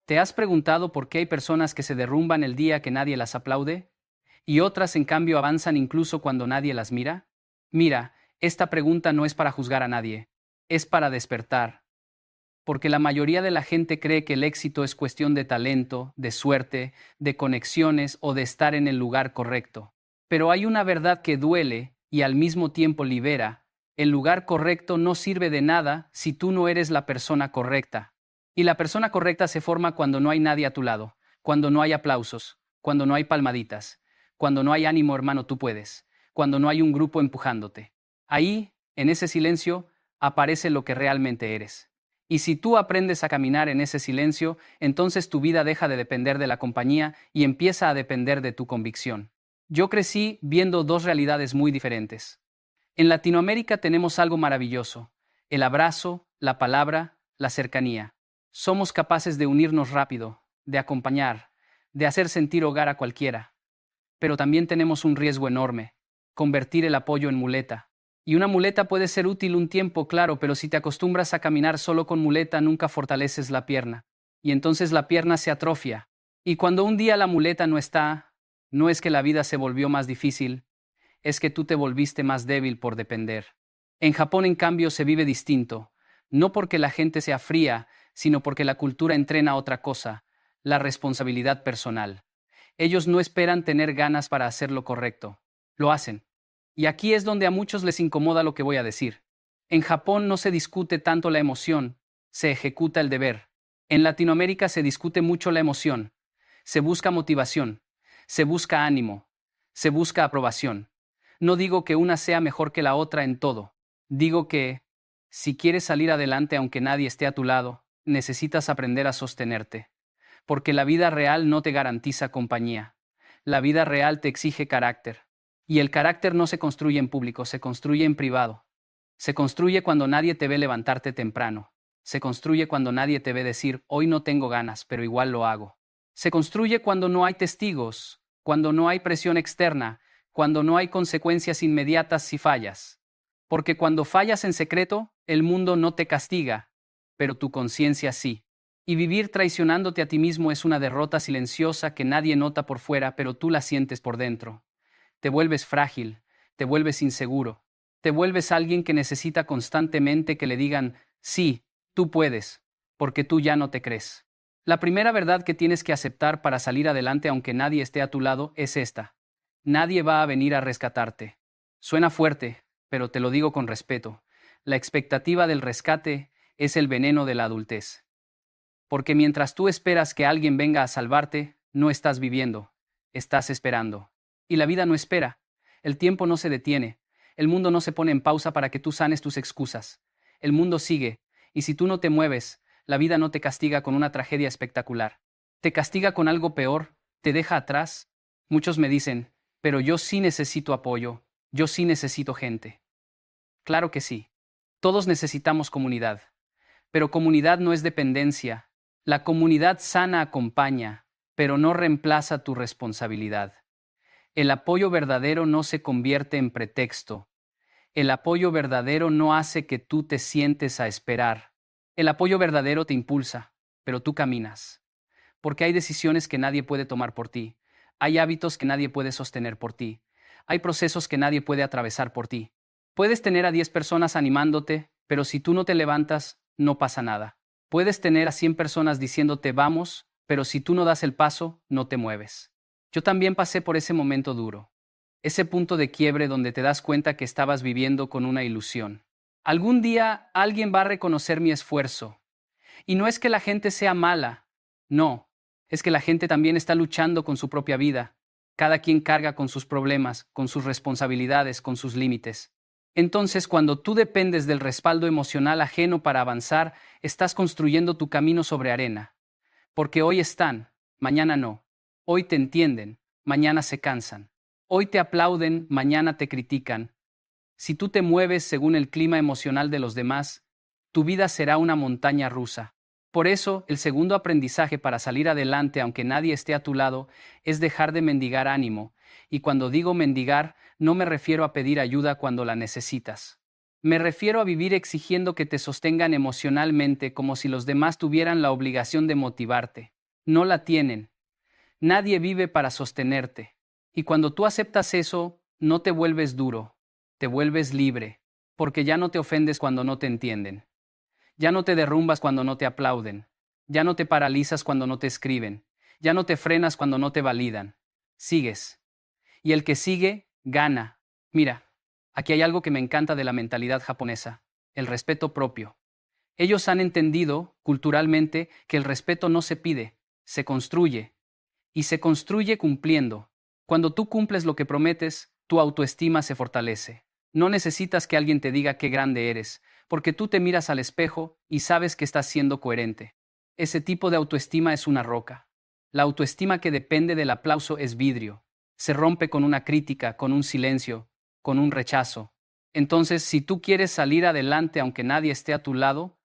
¿Te has preguntado por qué hay personas que se derrumban el día que nadie las aplaude? ¿Y otras, en cambio, avanzan incluso cuando nadie las mira? Mira, esta pregunta no es para juzgar a nadie, es para despertar, porque la mayoría de la gente cree que el éxito es cuestión de talento, de suerte, de conexiones o de estar en el lugar correcto. Pero hay una verdad que duele y al mismo tiempo libera. El lugar correcto no sirve de nada si tú no eres la persona correcta. Y la persona correcta se forma cuando no hay nadie a tu lado, cuando no hay aplausos, cuando no hay palmaditas, cuando no hay ánimo hermano tú puedes, cuando no hay un grupo empujándote. Ahí, en ese silencio, aparece lo que realmente eres. Y si tú aprendes a caminar en ese silencio, entonces tu vida deja de depender de la compañía y empieza a depender de tu convicción. Yo crecí viendo dos realidades muy diferentes. En Latinoamérica tenemos algo maravilloso: el abrazo, la palabra, la cercanía. Somos capaces de unirnos rápido, de acompañar, de hacer sentir hogar a cualquiera. Pero también tenemos un riesgo enorme: convertir el apoyo en muleta. Y una muleta puede ser útil un tiempo, claro, pero si te acostumbras a caminar solo con muleta, nunca fortaleces la pierna. Y entonces la pierna se atrofia. Y cuando un día la muleta no está, no es que la vida se volvió más difícil, es que tú te volviste más débil por depender. En Japón, en cambio, se vive distinto, no porque la gente sea fría, sino porque la cultura entrena otra cosa: la responsabilidad personal. Ellos no esperan tener ganas para hacer lo correcto, lo hacen. Y aquí es donde a muchos les incomoda lo que voy a decir. En Japón no se discute tanto la emoción, se ejecuta el deber. En Latinoamérica se discute mucho la emoción, se busca motivación, se busca ánimo, se busca aprobación. No digo que una sea mejor que la otra en todo. Digo que, si quieres salir adelante aunque nadie esté a tu lado, necesitas aprender a sostenerte. Porque la vida real no te garantiza compañía. La vida real te exige carácter. Y el carácter no se construye en público, se construye en privado. Se construye cuando nadie te ve levantarte temprano. Se construye cuando nadie te ve decir, hoy no tengo ganas, pero igual lo hago. Se construye cuando no hay testigos, cuando no hay presión externa, cuando no hay consecuencias inmediatas si fallas. Porque cuando fallas en secreto, el mundo no te castiga, pero tu conciencia sí. Y vivir traicionándote a ti mismo es una derrota silenciosa que nadie nota por fuera, pero tú la sientes por dentro. Te vuelves frágil, te vuelves inseguro, te vuelves alguien que necesita constantemente que le digan, sí, tú puedes, porque tú ya no te crees. La primera verdad que tienes que aceptar para salir adelante aunque nadie esté a tu lado es esta: nadie va a venir a rescatarte. Suena fuerte, pero te lo digo con respeto. La expectativa del rescate es el veneno de la adultez. Porque mientras tú esperas que alguien venga a salvarte, no estás viviendo, estás esperando. Y la vida no espera, el tiempo no se detiene, el mundo no se pone en pausa para que tú sanes tus excusas. El mundo sigue, y si tú no te mueves, la vida no te castiga con una tragedia espectacular. Te castiga con algo peor, te deja atrás. Muchos me dicen, pero yo sí necesito apoyo, yo sí necesito gente. Claro que sí. Todos necesitamos comunidad. Pero comunidad no es dependencia. La comunidad sana acompaña, pero no reemplaza tu responsabilidad. El apoyo verdadero no se convierte en pretexto. El apoyo verdadero no hace que tú te sientes a esperar. El apoyo verdadero te impulsa, pero tú caminas. Porque hay decisiones que nadie puede tomar por ti. Hay hábitos que nadie puede sostener por ti. Hay procesos que nadie puede atravesar por ti. Puedes tener a 10 personas animándote, pero si tú no te levantas, no pasa nada. Puedes tener a 100 personas diciéndote vamos, pero si tú no das el paso, no te mueves. Yo también pasé por ese momento duro. Ese punto de quiebre donde te das cuenta que estabas viviendo con una ilusión. Algún día alguien va a reconocer mi esfuerzo. Y no es que la gente sea mala, no, es que la gente también está luchando con su propia vida. Cada quien carga con sus problemas, con sus responsabilidades, con sus límites. Entonces, cuando tú dependes del respaldo emocional ajeno para avanzar, estás construyendo tu camino sobre arena. Porque hoy están, mañana no. Hoy te entienden, mañana se cansan. Hoy te aplauden, mañana te critican. Si tú te mueves según el clima emocional de los demás, tu vida será una montaña rusa. Por eso, el segundo aprendizaje para salir adelante aunque nadie esté a tu lado es dejar de mendigar ánimo. Y cuando digo mendigar, no me refiero a pedir ayuda cuando la necesitas. Me refiero a vivir exigiendo que te sostengan emocionalmente como si los demás tuvieran la obligación de motivarte. No la tienen. Nadie vive para sostenerte. Y cuando tú aceptas eso, no te vuelves duro, te vuelves libre, porque ya no te ofendes cuando no te entienden. Ya no te derrumbas cuando no te aplauden. Ya no te paralizas cuando no te escriben. Ya no te frenas cuando no te validan. Sigues. Y el que sigue, gana. Mira, aquí hay algo que me encanta de la mentalidad japonesa, el respeto propio. Ellos han entendido, culturalmente, que el respeto no se pide, se construye. Y se construye cumpliendo. Cuando tú cumples lo que prometes, tu autoestima se fortalece. No necesitas que alguien te diga qué grande eres, porque tú te miras al espejo y sabes que estás siendo coherente. Ese tipo de autoestima es una roca. La autoestima que depende del aplauso es vidrio. Se rompe con una crítica, con un silencio, con un rechazo. Entonces, si tú quieres salir adelante aunque nadie esté a tu lado,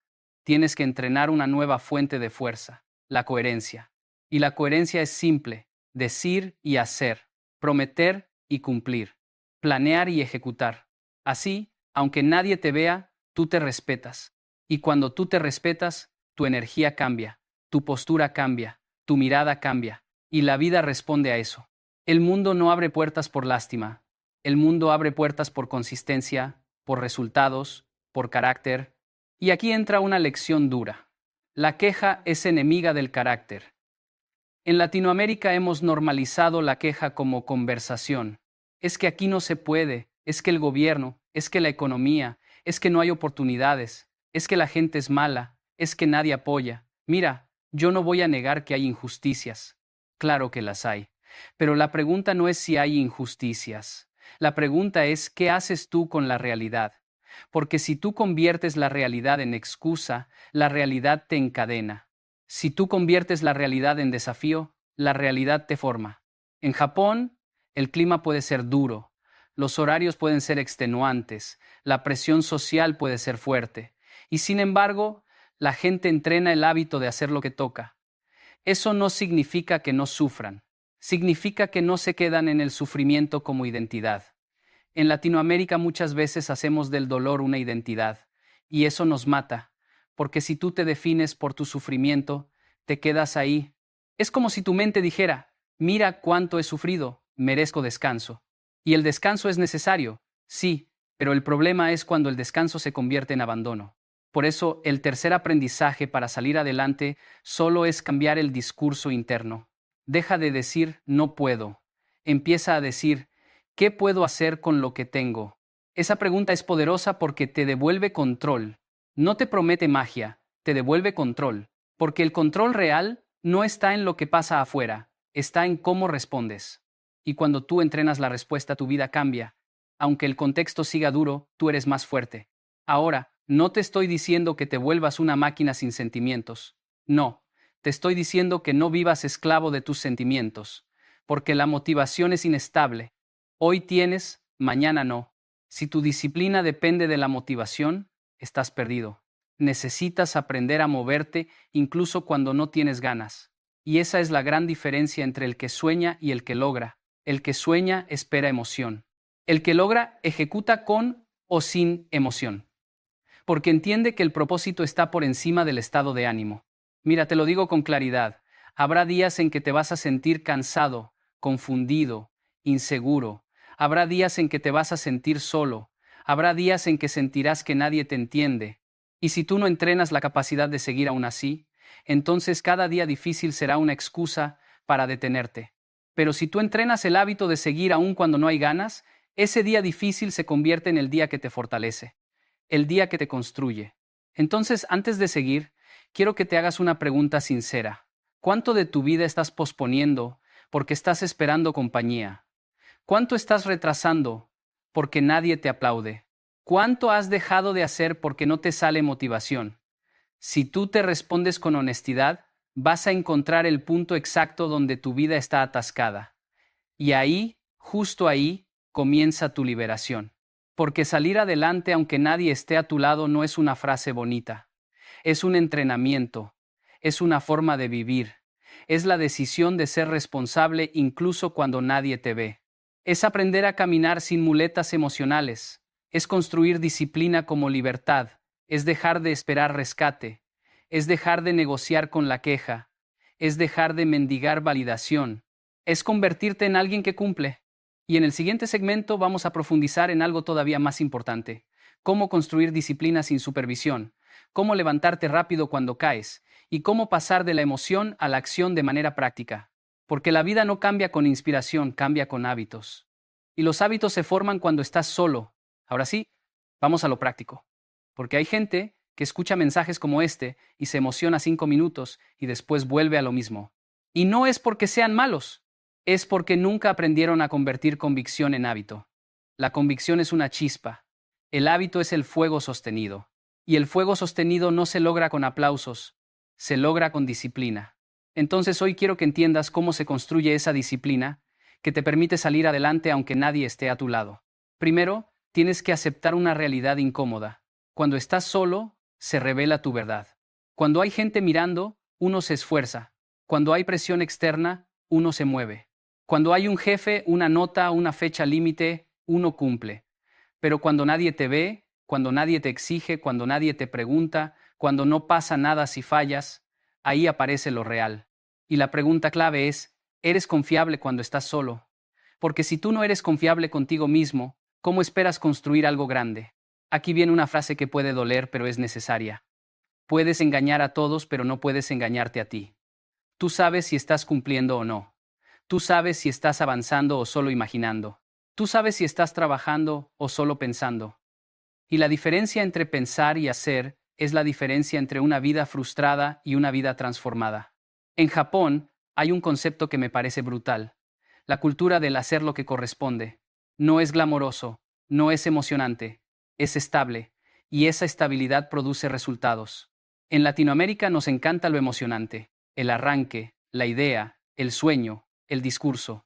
tienes que entrenar una nueva fuente de fuerza, la coherencia. Y la coherencia es simple: decir y hacer, prometer y cumplir, planear y ejecutar. Así, aunque nadie te vea, tú te respetas. Y cuando tú te respetas, tu energía cambia, tu postura cambia, tu mirada cambia, y la vida responde a eso. El mundo no abre puertas por lástima, el mundo abre puertas por consistencia, por resultados, por carácter. Y aquí entra una lección dura. La queja es enemiga del carácter. En Latinoamérica hemos normalizado la queja como conversación. Es que aquí no se puede, es que el gobierno, es que la economía, es que no hay oportunidades, es que la gente es mala, es que nadie apoya. Mira, yo no voy a negar que hay injusticias. Claro que las hay. Pero la pregunta no es si hay injusticias. La pregunta es ¿qué haces tú con la realidad? Porque si tú conviertes la realidad en excusa, la realidad te encadena. Si tú conviertes la realidad en desafío, la realidad te forma. En Japón, el clima puede ser duro, los horarios pueden ser extenuantes, la presión social puede ser fuerte, y sin embargo, la gente entrena el hábito de hacer lo que toca. Eso no significa que no sufran, significa que no se quedan en el sufrimiento como identidad. En Latinoamérica muchas veces hacemos del dolor una identidad, y eso nos mata, porque si tú te defines por tu sufrimiento, te quedas ahí. Es como si tu mente dijera, mira cuánto he sufrido, merezco descanso. Y el descanso es necesario, sí, pero el problema es cuando el descanso se convierte en abandono. Por eso, el tercer aprendizaje para salir adelante solo es cambiar el discurso interno. Deja de decir no puedo. Empieza a decir ¿qué puedo hacer con lo que tengo? Esa pregunta es poderosa porque te devuelve control. No te promete magia, te devuelve control. Porque el control real no está en lo que pasa afuera, está en cómo respondes. Y cuando tú entrenas la respuesta, tu vida cambia. Aunque el contexto siga duro, tú eres más fuerte. Ahora, no te estoy diciendo que te vuelvas una máquina sin sentimientos. No, te estoy diciendo que no vivas esclavo de tus sentimientos. Porque la motivación es inestable. Hoy tienes, mañana no. Si tu disciplina depende de la motivación, estás perdido. Necesitas aprender a moverte incluso cuando no tienes ganas. Y esa es la gran diferencia entre el que sueña y el que logra. El que sueña espera emoción. El que logra ejecuta con o sin emoción. Porque entiende que el propósito está por encima del estado de ánimo. Mira, te lo digo con claridad. Habrá días en que te vas a sentir cansado, confundido, inseguro. Habrá días en que te vas a sentir solo. Habrá días en que sentirás que nadie te entiende. Y si tú no entrenas la capacidad de seguir aún así, entonces cada día difícil será una excusa para detenerte. Pero si tú entrenas el hábito de seguir aún cuando no hay ganas, ese día difícil se convierte en el día que te fortalece, el día que te construye. Entonces, antes de seguir, quiero que te hagas una pregunta sincera. ¿Cuánto de tu vida estás posponiendo porque estás esperando compañía? ¿Cuánto estás retrasando porque nadie te aplaude? ¿Cuánto has dejado de hacer porque no te sale motivación? Si tú te respondes con honestidad, vas a encontrar el punto exacto donde tu vida está atascada. Y ahí, justo ahí, comienza tu liberación. Porque salir adelante aunque nadie esté a tu lado no es una frase bonita. Es un entrenamiento, es una forma de vivir, es la decisión de ser responsable incluso cuando nadie te ve. Es aprender a caminar sin muletas emocionales, es construir disciplina como libertad, es dejar de esperar rescate, es dejar de negociar con la queja, es dejar de mendigar validación, es convertirte en alguien que cumple. Y en el siguiente segmento vamos a profundizar en algo todavía más importante: cómo construir disciplina sin supervisión, cómo levantarte rápido cuando caes, y cómo pasar de la emoción a la acción de manera práctica. Porque la vida no cambia con inspiración, cambia con hábitos. Y los hábitos se forman cuando estás solo. Ahora sí, vamos a lo práctico. Porque hay gente que escucha mensajes como este y se emociona 5 minutos y después vuelve a lo mismo. Y no es porque sean malos, es porque nunca aprendieron a convertir convicción en hábito. La convicción es una chispa. El hábito es el fuego sostenido. Y el fuego sostenido no se logra con aplausos, se logra con disciplina. Entonces hoy quiero que entiendas cómo se construye esa disciplina que te permite salir adelante aunque nadie esté a tu lado. Primero, tienes que aceptar una realidad incómoda. Cuando estás solo, se revela tu verdad. Cuando hay gente mirando, uno se esfuerza. Cuando hay presión externa, uno se mueve. Cuando hay un jefe, una nota, una fecha límite, uno cumple. Pero cuando nadie te ve, cuando nadie te exige, cuando nadie te pregunta, cuando no pasa nada si fallas, ahí aparece lo real. Y la pregunta clave es: ¿eres confiable cuando estás solo? Porque si tú no eres confiable contigo mismo, ¿cómo esperas construir algo grande? Aquí viene una frase que puede doler, pero es necesaria. Puedes engañar a todos, pero no puedes engañarte a ti. Tú sabes si estás cumpliendo o no. Tú sabes si estás avanzando o solo imaginando. Tú sabes si estás trabajando o solo pensando. Y la diferencia entre pensar y hacer es la diferencia entre una vida frustrada y una vida transformada. En Japón hay un concepto que me parece brutal: la cultura del hacer lo que corresponde. No es glamoroso, no es emocionante, es estable, y esa estabilidad produce resultados. En Latinoamérica nos encanta lo emocionante, el arranque, la idea, el sueño, el discurso.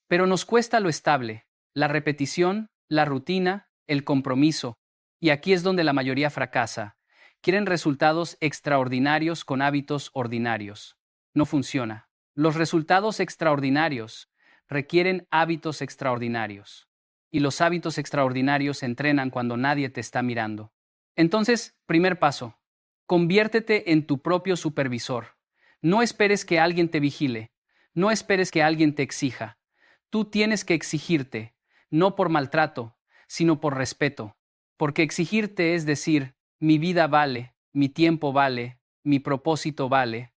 Pero nos cuesta lo estable, la repetición, la rutina, el compromiso. Y aquí es donde la mayoría fracasa. Quieren resultados extraordinarios con hábitos ordinarios. No funciona. Los resultados extraordinarios requieren hábitos extraordinarios. Y los hábitos extraordinarios se entrenan cuando nadie te está mirando. Entonces, primer paso: conviértete en tu propio supervisor. No esperes que alguien te vigile. No esperes que alguien te exija. Tú tienes que exigirte, no por maltrato, sino por respeto. Porque exigirte es decir: mi vida vale, mi tiempo vale, mi propósito vale.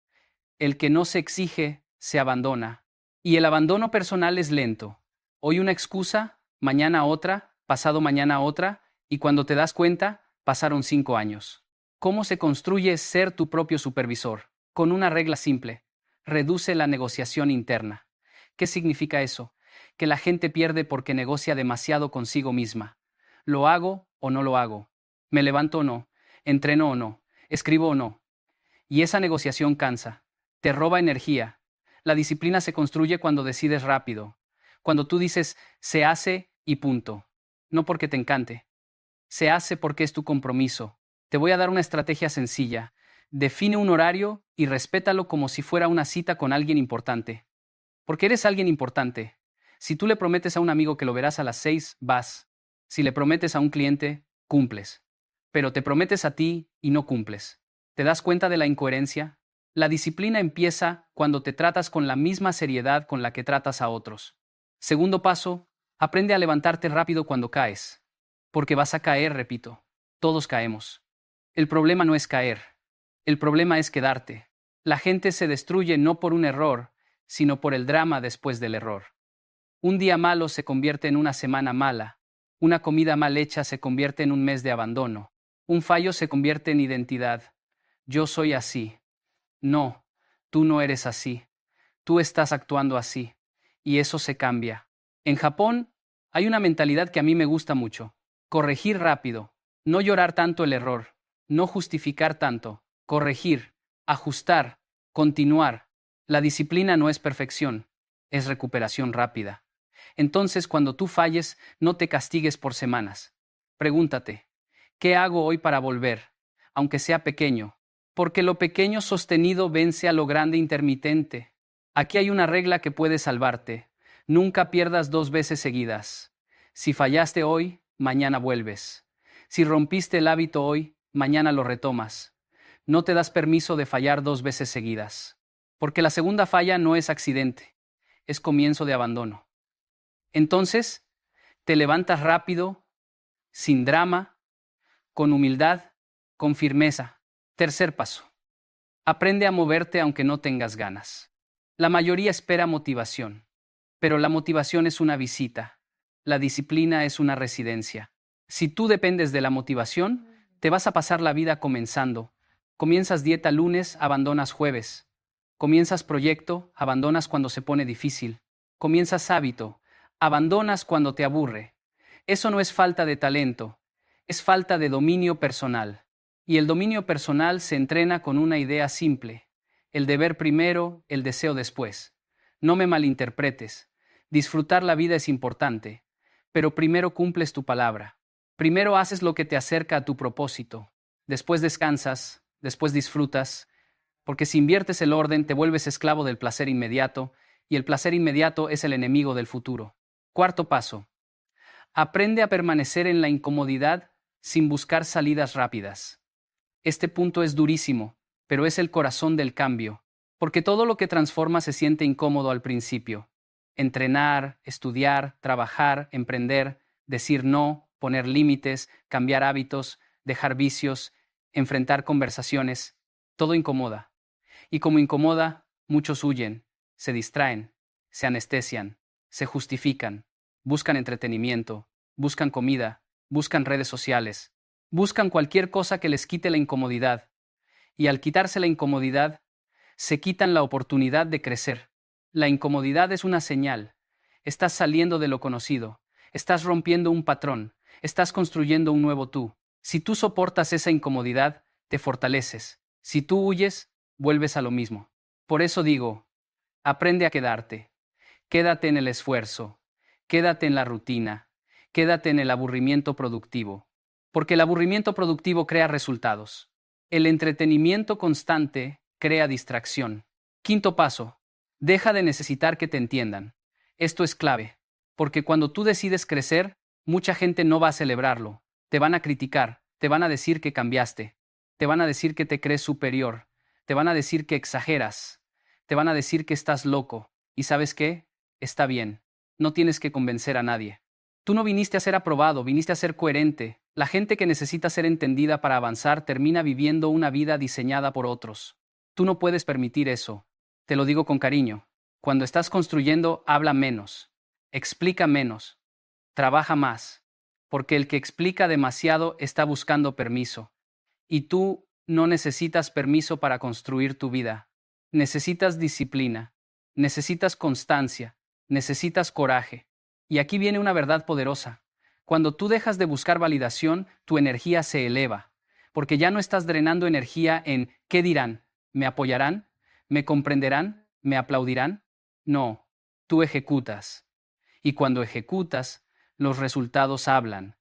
El que no se exige, se abandona. Y el abandono personal es lento. Hoy una excusa, mañana otra, pasado mañana otra, y cuando te das cuenta, pasaron 5 años. ¿Cómo se construye ser tu propio supervisor? Con una regla simple: reduce la negociación interna. ¿Qué significa eso? Que la gente pierde porque negocia demasiado consigo misma. ¿Lo hago o no lo hago? ¿Me levanto o no? ¿Entreno o no? ¿Escribo o no? Y esa negociación cansa. Te roba energía. La disciplina se construye cuando decides rápido. Cuando tú dices: se hace y punto. No porque te encante. Se hace porque es tu compromiso. Te voy a dar una estrategia sencilla. Define un horario y respétalo como si fuera una cita con alguien importante. Porque eres alguien importante. Si tú le prometes a un amigo que lo verás a las 6, vas. Si le prometes a un cliente, cumples. Pero te prometes a ti y no cumples. ¿Te das cuenta de la incoherencia? La disciplina empieza cuando te tratas con la misma seriedad con la que tratas a otros. Segundo paso: aprende a levantarte rápido cuando caes. Porque vas a caer, repito. Todos caemos. El problema no es caer. El problema es quedarte. La gente se destruye no por un error, sino por el drama después del error. Un día malo se convierte en una semana mala. Una comida mal hecha se convierte en un mes de abandono. Un fallo se convierte en identidad. Yo soy así. No, tú no eres así. Tú estás actuando así. Y eso se cambia. En Japón hay una mentalidad que a mí me gusta mucho: corregir rápido. No llorar tanto el error. No justificar tanto. Corregir. Ajustar. Continuar. La disciplina no es perfección, es recuperación rápida. Entonces, cuando tú falles, no te castigues por semanas. Pregúntate: ¿qué hago hoy para volver? Aunque sea pequeño. Porque lo pequeño sostenido vence a lo grande intermitente. Aquí hay una regla que puede salvarte: nunca pierdas 2 veces seguidas. Si fallaste hoy, mañana vuelves. Si rompiste el hábito hoy, mañana lo retomas. No te das permiso de fallar 2 veces seguidas. Porque la segunda falla no es accidente, es comienzo de abandono. Entonces, te levantas rápido, sin drama, con humildad, con firmeza. Tercer paso. Aprende a moverte aunque no tengas ganas. La mayoría espera motivación, pero la motivación es una visita. La disciplina es una residencia. Si tú dependes de la motivación, te vas a pasar la vida comenzando. Comienzas dieta lunes, abandonas jueves. Comienzas proyecto, abandonas cuando se pone difícil. Comienzas hábito, abandonas cuando te aburre. Eso no es falta de talento, es falta de dominio personal. Y el dominio personal se entrena con una idea simple: el deber primero, el deseo después. No me malinterpretes. Disfrutar la vida es importante, pero primero cumples tu palabra. Primero haces lo que te acerca a tu propósito. Después descansas, después disfrutas, porque si inviertes el orden te vuelves esclavo del placer inmediato, y el placer inmediato es el enemigo del futuro. Cuarto paso. Aprende a permanecer en la incomodidad sin buscar salidas rápidas. Este punto es durísimo, pero es el corazón del cambio, porque todo lo que transforma se siente incómodo al principio. Entrenar, estudiar, trabajar, emprender, decir no, poner límites, cambiar hábitos, dejar vicios, enfrentar conversaciones, todo incomoda. Y como incomoda, muchos huyen, se distraen, se anestesian, se justifican, buscan entretenimiento, buscan comida, buscan redes sociales, buscan cualquier cosa que les quite la incomodidad. Y al quitarse la incomodidad, se quitan la oportunidad de crecer. La incomodidad es una señal. Estás saliendo de lo conocido, estás rompiendo un patrón, estás construyendo un nuevo tú. Si tú soportas esa incomodidad, te fortaleces. Si tú huyes, vuelves a lo mismo. Por eso digo, aprende a quedarte. Quédate en el esfuerzo, quédate en la rutina, quédate en el aburrimiento productivo. Porque el aburrimiento productivo crea resultados. El entretenimiento constante crea distracción. Quinto paso. Deja de necesitar que te entiendan. Esto es clave, porque cuando tú decides crecer, mucha gente no va a celebrarlo. Te van a criticar, te van a decir que cambiaste, te van a decir que te crees superior, te van a decir que exageras, te van a decir que estás loco. ¿Y sabes qué? Está bien. No tienes que convencer a nadie. Tú no viniste a ser aprobado, viniste a ser coherente. La gente que necesita ser entendida para avanzar termina viviendo una vida diseñada por otros. Tú no puedes permitir eso. Te lo digo con cariño. Cuando estás construyendo, habla menos, explica menos, trabaja más, porque el que explica demasiado está buscando permiso. Y tú no necesitas permiso para construir tu vida. Necesitas disciplina, necesitas constancia, necesitas coraje. Y aquí viene una verdad poderosa. Cuando tú dejas de buscar validación, tu energía se eleva, porque ya no estás drenando energía en ¿qué dirán? ¿Me apoyarán? ¿Me comprenderán? ¿Me aplaudirán? No, tú ejecutas. Y cuando ejecutas, los resultados hablan.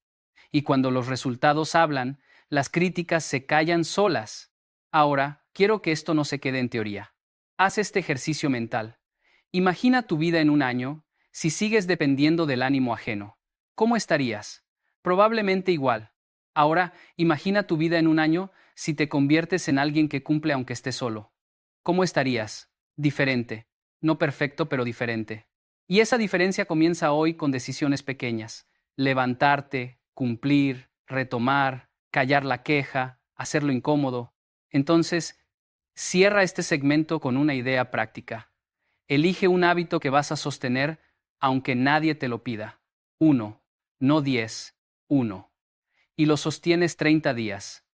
Y cuando los resultados hablan, las críticas se callan solas. Ahora, quiero que esto no se quede en teoría. Haz este ejercicio mental. Imagina tu vida en un año, si sigues dependiendo del ánimo ajeno. ¿Cómo estarías? Probablemente igual. Ahora, imagina tu vida en un año si te conviertes en alguien que cumple aunque esté solo. ¿Cómo estarías? Diferente. No perfecto, pero diferente. Y esa diferencia comienza hoy con decisiones pequeñas. Levantarte, cumplir, retomar, callar la queja, hacerlo incómodo. Entonces, cierra este segmento con una idea práctica. Elige un hábito que vas a sostener aunque nadie te lo pida. 1, no 10, 1. Y lo sostienes 30 días.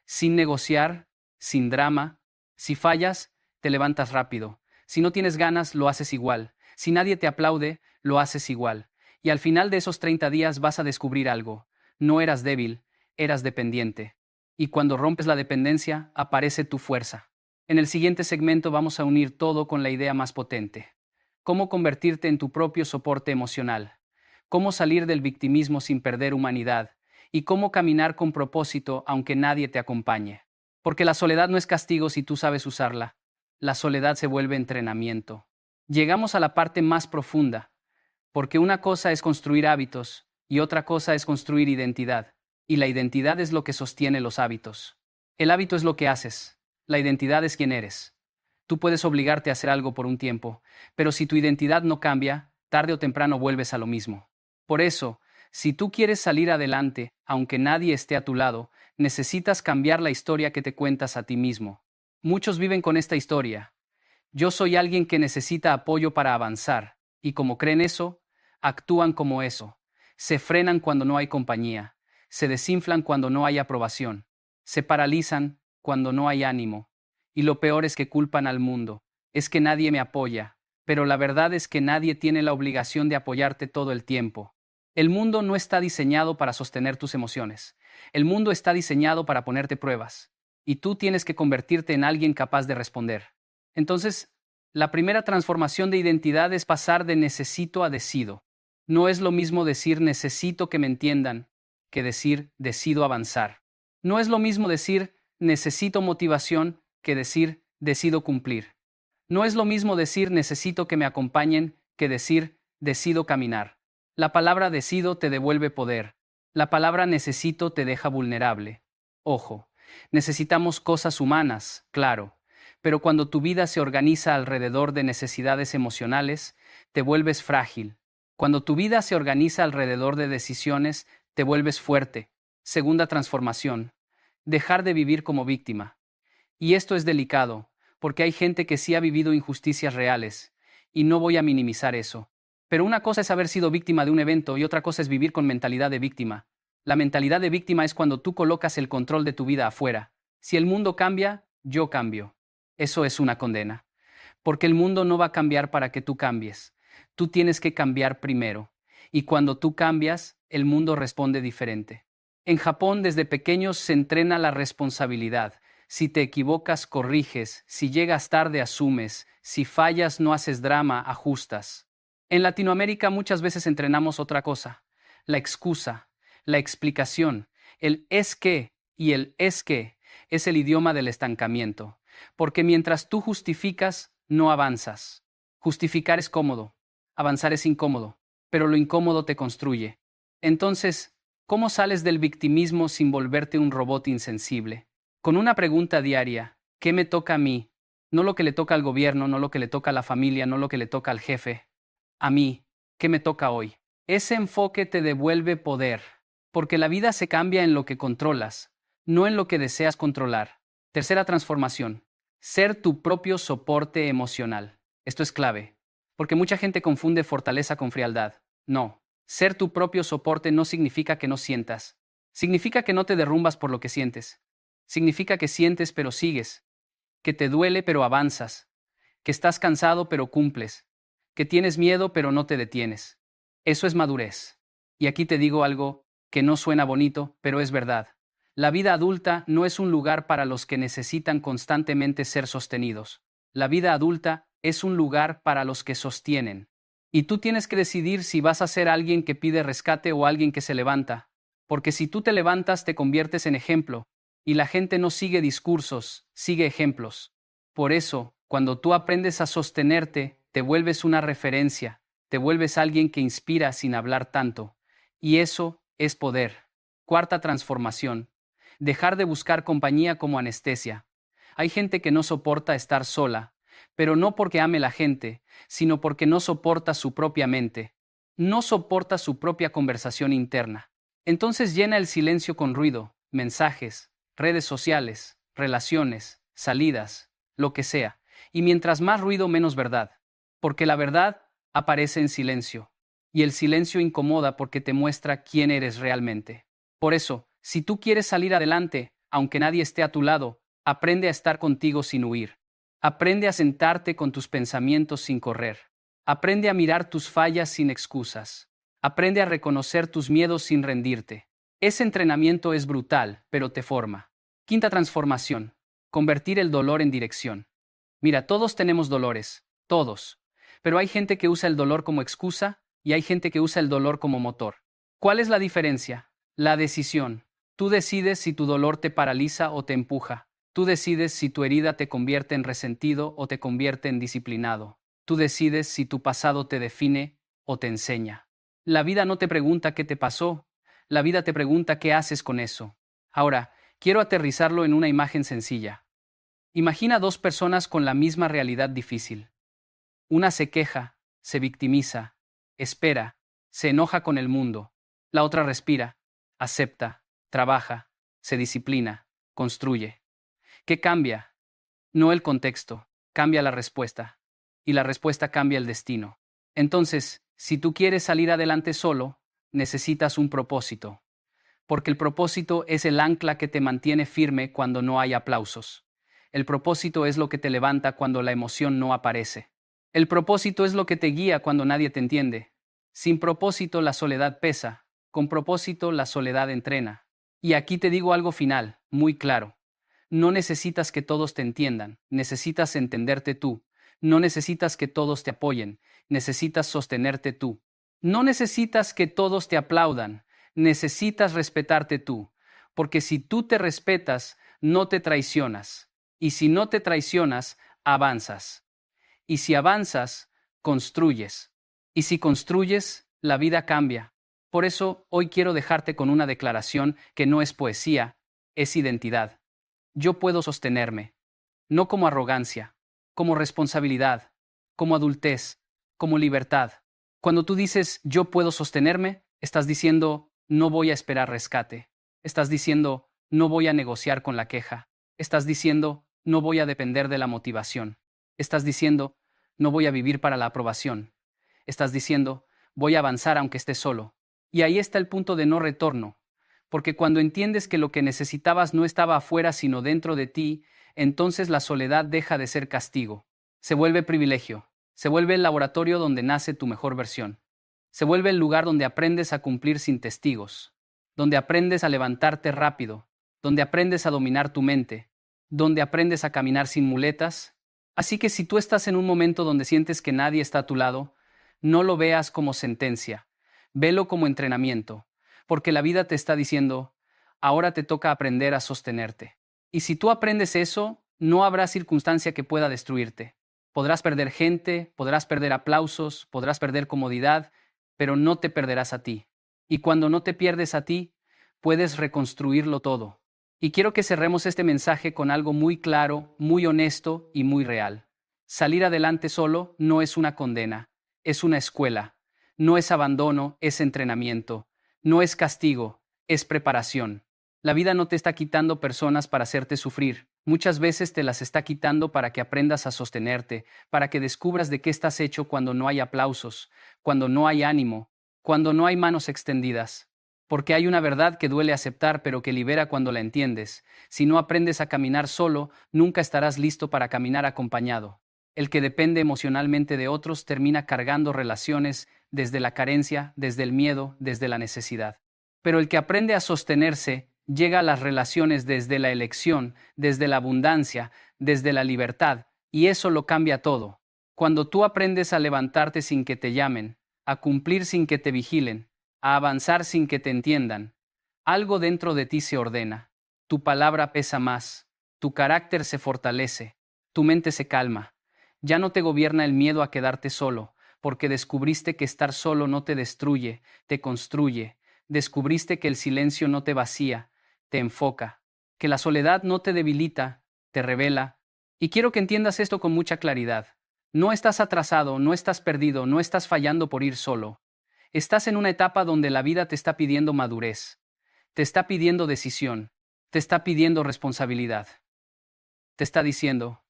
Sin negociar, sin drama. Si fallas, te levantas rápido. Si no tienes ganas, lo haces igual. Si nadie te aplaude, lo haces igual. Y al final de esos 30 días vas a descubrir algo. No eras débil, eras dependiente. Y cuando rompes la dependencia, aparece tu fuerza. En el siguiente segmento vamos a unir todo con la idea más potente. Cómo convertirte en tu propio soporte emocional. Cómo salir del victimismo sin perder humanidad. Y cómo caminar con propósito aunque nadie te acompañe. Porque la soledad no es castigo si tú sabes usarla. La soledad se vuelve entrenamiento. Llegamos a la parte más profunda, porque una cosa es construir hábitos y otra cosa es construir identidad, y la identidad es lo que sostiene los hábitos. El hábito es lo que haces, la identidad es quién eres. Tú puedes obligarte a hacer algo por un tiempo, pero si tu identidad no cambia, tarde o temprano vuelves a lo mismo. Por eso, si tú quieres salir adelante, aunque nadie esté a tu lado, necesitas cambiar la historia que te cuentas a ti mismo. Muchos viven con esta historia. Yo soy alguien que necesita apoyo para avanzar, y como creen eso, actúan como eso. Se frenan cuando no hay compañía, se desinflan cuando no hay aprobación, se paralizan cuando no hay ánimo. Y lo peor es que culpan al mundo. Es que nadie me apoya, pero la verdad es que nadie tiene la obligación de apoyarte todo el tiempo. El mundo no está diseñado para sostener tus emociones. El mundo está diseñado para ponerte pruebas. Y tú tienes que convertirte en alguien capaz de responder. Entonces, la primera transformación de identidad es pasar de necesito a decido. No es lo mismo decir necesito que me entiendan que decir decido avanzar. No es lo mismo decir necesito motivación que decir decido cumplir. No es lo mismo decir necesito que me acompañen que decir decido caminar. La palabra decido te devuelve poder. La palabra necesito te deja vulnerable. Ojo, necesitamos cosas humanas, claro, pero cuando tu vida se organiza alrededor de necesidades emocionales, te vuelves frágil. Cuando tu vida se organiza alrededor de decisiones, te vuelves fuerte. Segunda transformación. Dejar de vivir como víctima. Y esto es delicado, porque hay gente que sí ha vivido injusticias reales, y no voy a minimizar eso. Pero una cosa es haber sido víctima de un evento y otra cosa es vivir con mentalidad de víctima. La mentalidad de víctima es cuando tú colocas el control de tu vida afuera. Si el mundo cambia, yo cambio. Eso es una condena. Porque el mundo no va a cambiar para que tú cambies. Tú tienes que cambiar primero. Y cuando tú cambias, el mundo responde diferente. En Japón, desde pequeños se entrena la responsabilidad. Si te equivocas, corriges. Si llegas tarde, asumes. Si fallas, no haces drama, ajustas. En Latinoamérica muchas veces entrenamos otra cosa. La excusa, la explicación, el es que y el es que es el idioma del estancamiento. Porque mientras tú justificas, no avanzas. Justificar es cómodo, avanzar es incómodo, pero lo incómodo te construye. Entonces, ¿cómo sales del victimismo sin volverte un robot insensible? Con una pregunta diaria, ¿qué me toca a mí? No lo que le toca al gobierno, no lo que le toca a la familia, no lo que le toca al jefe. A mí, ¿qué me toca hoy? Ese enfoque te devuelve poder, porque la vida se cambia en lo que controlas, no en lo que deseas controlar. Tercera transformación. Ser tu propio soporte emocional. Esto es clave, porque mucha gente confunde fortaleza con frialdad. No, ser tu propio soporte no significa que no sientas. Significa que no te derrumbas por lo que sientes. Significa que sientes pero sigues, que te duele pero avanzas, que estás cansado pero cumples, que tienes miedo pero no te detienes. Eso es madurez. Y aquí te digo algo que no suena bonito, pero es verdad. La vida adulta no es un lugar para los que necesitan constantemente ser sostenidos. La vida adulta es un lugar para los que sostienen. Y tú tienes que decidir si vas a ser alguien que pide rescate o alguien que se levanta. Porque si tú te levantas te conviertes en ejemplo, y la gente no sigue discursos, sigue ejemplos. Por eso, cuando tú aprendes a sostenerte, te vuelves una referencia, te vuelves alguien que inspira sin hablar tanto. Y eso es poder. Cuarta transformación. Dejar de buscar compañía como anestesia. Hay gente que no soporta estar sola, pero no porque ame la gente, sino porque no soporta su propia mente. No soporta su propia conversación interna. Entonces llena el silencio con ruido, mensajes, redes sociales, relaciones, salidas, lo que sea. Y mientras más ruido, menos verdad. Porque la verdad aparece en silencio. Y el silencio incomoda porque te muestra quién eres realmente. Por eso, si tú quieres salir adelante, aunque nadie esté a tu lado, aprende a estar contigo sin huir. Aprende a sentarte con tus pensamientos sin correr. Aprende a mirar tus fallas sin excusas. Aprende a reconocer tus miedos sin rendirte. Ese entrenamiento es brutal, pero te forma. Quinta transformación. Convertir el dolor en dirección. Mira, todos tenemos dolores, todos. Pero hay gente que usa el dolor como excusa y hay gente que usa el dolor como motor. ¿Cuál es la diferencia? La decisión. Tú decides si tu dolor te paraliza o te empuja. Tú decides si tu herida te convierte en resentido o te convierte en disciplinado. Tú decides si tu pasado te define o te enseña. La vida no te pregunta qué te pasó, la vida te pregunta qué haces con eso. Ahora, quiero aterrizarlo en una imagen sencilla. Imagina dos personas con la misma realidad difícil. Una se queja, se victimiza, espera, se enoja con el mundo. La otra respira, acepta, trabaja, se disciplina, construye. ¿Qué cambia? No el contexto, cambia la respuesta. Y la respuesta cambia el destino. Entonces, si tú quieres salir adelante solo, necesitas un propósito. Porque el propósito es el ancla que te mantiene firme cuando no hay aplausos. El propósito es lo que te levanta cuando la emoción no aparece. El propósito es lo que te guía cuando nadie te entiende. Sin propósito la soledad pesa, con propósito la soledad entrena. Y aquí te digo algo final, muy claro. No necesitas que todos te entiendan, necesitas entenderte tú. No necesitas que todos te apoyen, necesitas sostenerte tú. No necesitas que todos te aplaudan, necesitas respetarte tú. Porque si tú te respetas, no te traicionas. Y si no te traicionas, avanzas. Y si avanzas, construyes. Y si construyes, la vida cambia. Por eso, hoy quiero dejarte con una declaración que no es poesía, es identidad. Yo puedo sostenerme, no como arrogancia, como responsabilidad, como adultez, como libertad. Cuando tú dices yo puedo sostenerme, estás diciendo no voy a esperar rescate. Estás diciendo no voy a negociar con la queja. Estás diciendo no voy a depender de la motivación. Estás diciendo no voy a vivir para la aprobación. Estás diciendo voy a avanzar aunque esté solo. Y ahí está el punto de no retorno. Porque cuando entiendes que lo que necesitabas no estaba afuera sino dentro de ti, entonces la soledad deja de ser castigo. Se vuelve privilegio. Se vuelve el laboratorio donde nace tu mejor versión. Se vuelve el lugar donde aprendes a cumplir sin testigos. Donde aprendes a levantarte rápido. Donde aprendes a dominar tu mente. Donde aprendes a caminar sin muletas. Así que si tú estás en un momento donde sientes que nadie está a tu lado, no lo veas como sentencia. Velo como entrenamiento. Porque la vida te está diciendo, ahora te toca aprender a sostenerte. Y si tú aprendes eso, no habrá circunstancia que pueda destruirte. Podrás perder gente, podrás perder aplausos, podrás perder comodidad, pero no te perderás a ti. Y cuando no te pierdes a ti, puedes reconstruirlo todo. Y quiero que cerremos este mensaje con algo muy claro, muy honesto y muy real. Salir adelante solo no es una condena, es una escuela. No es abandono, es entrenamiento. No es castigo, es preparación. La vida no te está quitando personas para hacerte sufrir. Muchas veces te las está quitando para que aprendas a sostenerte, para que descubras de qué estás hecho cuando no hay aplausos, cuando no hay ánimo, cuando no hay manos extendidas. Porque hay una verdad que duele aceptar pero que libera cuando la entiendes. Si no aprendes a caminar solo, nunca estarás listo para caminar acompañado. El que depende emocionalmente de otros termina cargando relaciones desde la carencia, desde el miedo, desde la necesidad. Pero el que aprende a sostenerse llega a las relaciones desde la elección, desde la abundancia, desde la libertad, y eso lo cambia todo. Cuando tú aprendes a levantarte sin que te llamen, a cumplir sin que te vigilen, a avanzar sin que te entiendan, algo dentro de ti se ordena. Tu palabra pesa más, tu carácter se fortalece, tu mente se calma. Ya no te gobierna el miedo a quedarte solo, porque descubriste que estar solo no te destruye, te construye. Descubriste que el silencio no te vacía, te enfoca. Que la soledad no te debilita, te revela. Y quiero que entiendas esto con mucha claridad. No estás atrasado, no estás perdido, no estás fallando por ir solo. Estás en una etapa donde la vida te está pidiendo madurez, te está pidiendo decisión, te está pidiendo responsabilidad. Te está diciendo,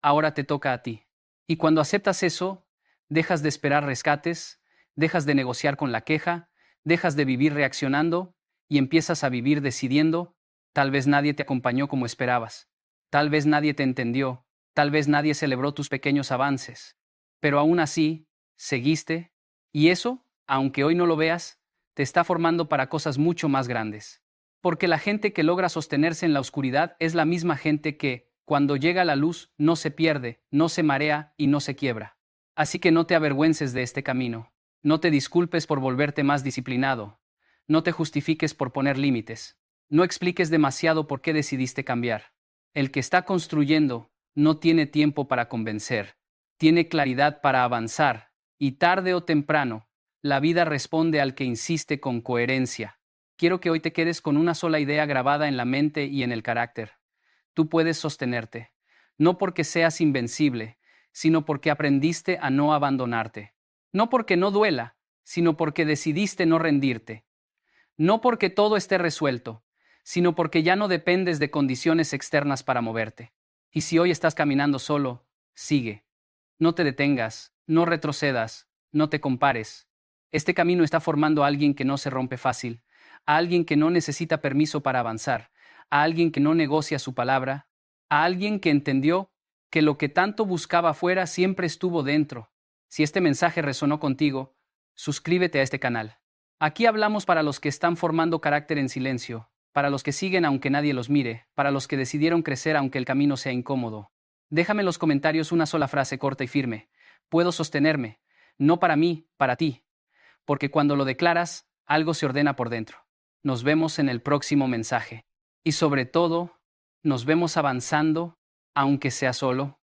ahora te toca a ti. Y cuando aceptas eso, dejas de esperar rescates, dejas de negociar con la queja, dejas de vivir reaccionando y empiezas a vivir decidiendo. Tal vez nadie te acompañó como esperabas, tal vez nadie te entendió, tal vez nadie celebró tus pequeños avances, pero aún así, seguiste, y eso, aunque hoy no lo veas, te está formando para cosas mucho más grandes. Porque la gente que logra sostenerse en la oscuridad es la misma gente que, cuando llega la luz, no se pierde, no se marea y no se quiebra. Así que no te avergüences de este camino. No te disculpes por volverte más disciplinado. No te justifiques por poner límites. No expliques demasiado por qué decidiste cambiar. El que está construyendo no tiene tiempo para convencer. Tiene claridad para avanzar. Y tarde o temprano, la vida responde al que insiste con coherencia. Quiero que hoy te quedes con una sola idea grabada en la mente y en el carácter. Tú puedes sostenerte. No porque seas invencible, sino porque aprendiste a no abandonarte. No porque no duela, sino porque decidiste no rendirte. No porque todo esté resuelto, sino porque ya no dependes de condiciones externas para moverte. Y si hoy estás caminando solo, sigue. No te detengas, no retrocedas, no te compares. Este camino está formando a alguien que no se rompe fácil, a alguien que no necesita permiso para avanzar, a alguien que no negocia su palabra, a alguien que entendió que lo que tanto buscaba afuera siempre estuvo dentro. Si este mensaje resonó contigo, suscríbete a este canal. Aquí hablamos para los que están formando carácter en silencio, para los que siguen aunque nadie los mire, para los que decidieron crecer aunque el camino sea incómodo. Déjame en los comentarios una sola frase corta y firme. Puedo sostenerme, no para mí, para ti. Porque cuando lo declaras, algo se ordena por dentro. Nos vemos en el próximo mensaje. Y sobre todo, nos vemos avanzando, aunque sea solo.